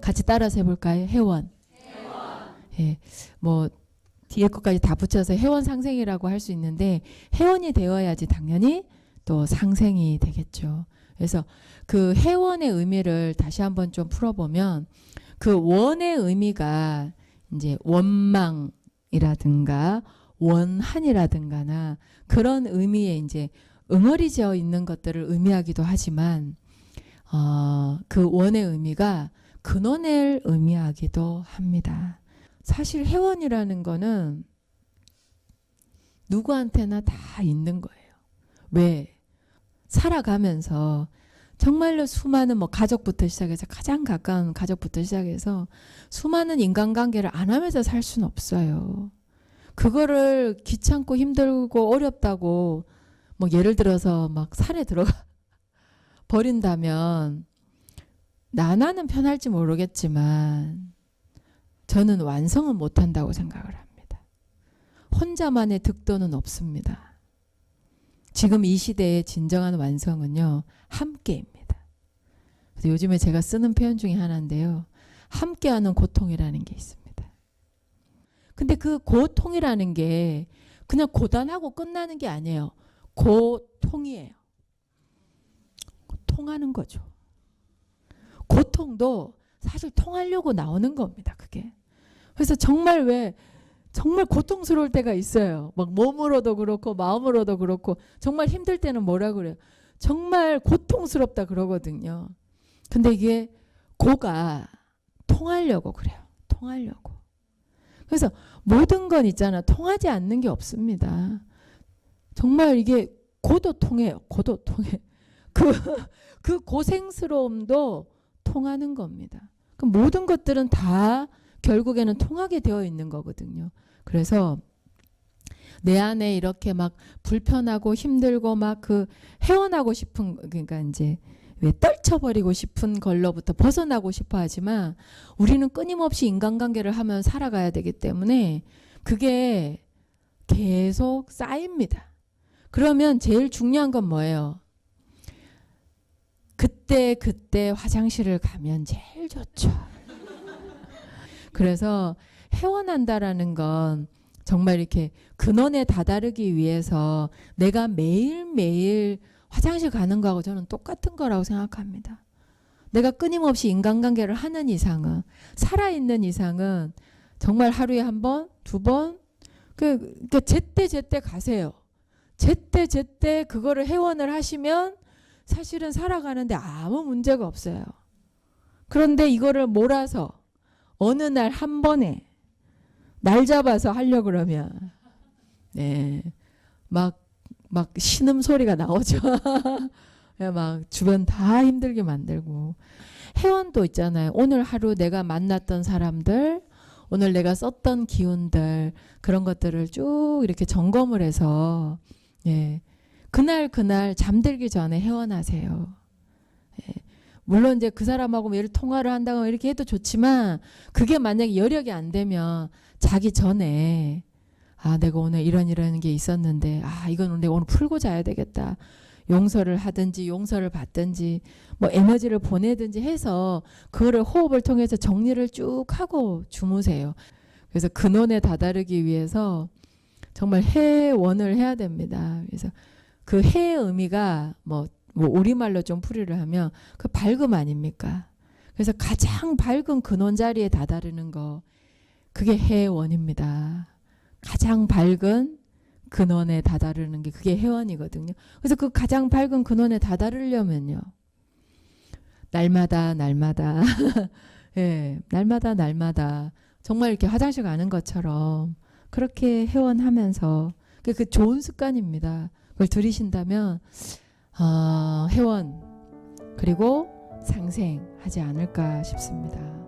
같이 따라서 해볼까요? 회원. 예, 뭐 뒤에 것까지 다 붙여서 회원 상생이라고 할 수 있는데 회원이 되어야지 당연히 또 상생이 되겠죠. 그래서 그 회원의 의미를 다시 한번 좀 풀어보면 그 원의 의미가 이제 원망이라든가 원한이라든가나 그런 의미에 이제 응어리져 있는 것들을 의미하기도 하지만 그 원의 의미가 근원을 의미하기도 합니다. 사실 회원이라는 거는 누구한테나 다 있는 거예요. 왜? 살아가면서 정말로 수많은 뭐 가족부터 시작해서 가장 가까운 가족부터 시작해서 수많은 인간관계를 안 하면서 살 수는 없어요. 그거를 귀찮고 힘들고 어렵다고 뭐 예를 들어서 막 산에 들어가 버린다면 나는 편할지 모르겠지만 저는 완성은 못한다고 생각을 합니다. 혼자만의 득도는 없습니다. 지금 이 시대의 진정한 완성은요, 함께입니다. 그래서 요즘에 제가 쓰는 표현 중에 하나인데요. 함께하는 고통이라는 게 있습니다. 근데 그 고통이라는 게 그냥 고단하고 끝나는 게 아니에요. 고통이에요. 통하는 거죠. 고통도 사실 통하려고 나오는 겁니다. 그게. 그래서 정말 정말 고통스러울 때가 있어요. 막 몸으로도 그렇고 마음으로도 그렇고 정말 힘들 때는 뭐라 그래요? 정말 고통스럽다 그러거든요. 근데 이게 고가 통하려고 그래요. 통하려고. 그래서 모든 건 있잖아. 통하지 않는 게 없습니다. 정말 이게 고도 통해요. 고도 통해. 그 고생스러움도 통하는 겁니다. 그럼 모든 것들은 다 결국에는 통하게 되어 있는 거거든요. 그래서 내 안에 이렇게 막 불편하고 힘들고 막 그 헤어나고 싶은, 그러니까 이제 왜 떨쳐버리고 싶은 걸로부터 벗어나고 싶어 하지만 우리는 끊임없이 인간관계를 하면 살아가야 되기 때문에 그게 계속 쌓입니다. 그러면 제일 중요한 건 뭐예요? 그때 화장실을 가면 제일 좋죠. 그래서 회원한다라는 건 정말 이렇게 근원에 다다르기 위해서 내가 매일매일 화장실 가는 거하고 저는 똑같은 거라고 생각합니다. 내가 끊임없이 인간관계를 하는 이상은, 살아있는 이상은 정말 하루에 한 번, 두 번, 제때 가세요. 제때 그거를 회원을 하시면 사실은 살아가는데 아무 문제가 없어요. 그런데 이거를 몰아서 어느 날 한 번에 날 잡아서 하려고 그러면 막 신음소리가 나오죠. 막 주변 다 힘들게 만들고. 회원도 있잖아요. 오늘 하루 내가 만났던 사람들, 오늘 내가 썼던 기운들, 그런 것들을 쭉 이렇게 점검을 해서 그날 잠들기 전에 회원하세요. 물론 이제 그 사람하고 매일 통화를 한다고 이렇게 해도 좋지만 그게 만약에 여력이 안 되면 자기 전에 내가 오늘 이런 게 있었는데 이건 내가 오늘 풀고 자야 되겠다. 용서를 하든지 용서를 받든지 뭐 에너지를 보내든지 해서 그거를 호흡을 통해서 정리를 쭉 하고 주무세요. 그래서 근원에 다다르기 위해서 정말 회원을 해야 됩니다. 그래서 그 해의 의미가 뭐 우리말로 좀 풀이를 하면 그 밝음 아닙니까? 그래서 가장 밝은 근원 자리에 다다르는 거, 그게 회원입니다. 가장 밝은 근원에 다다르는 게 그게 회원이거든요. 그래서 그 가장 밝은 근원에 다다르려면요, 날마다 날마다 정말 이렇게 화장실 가는 것처럼 그렇게 회원하면서, 그 좋은 습관입니다. 그걸 들이신다면 회원 그리고 상생하지 않을까 싶습니다.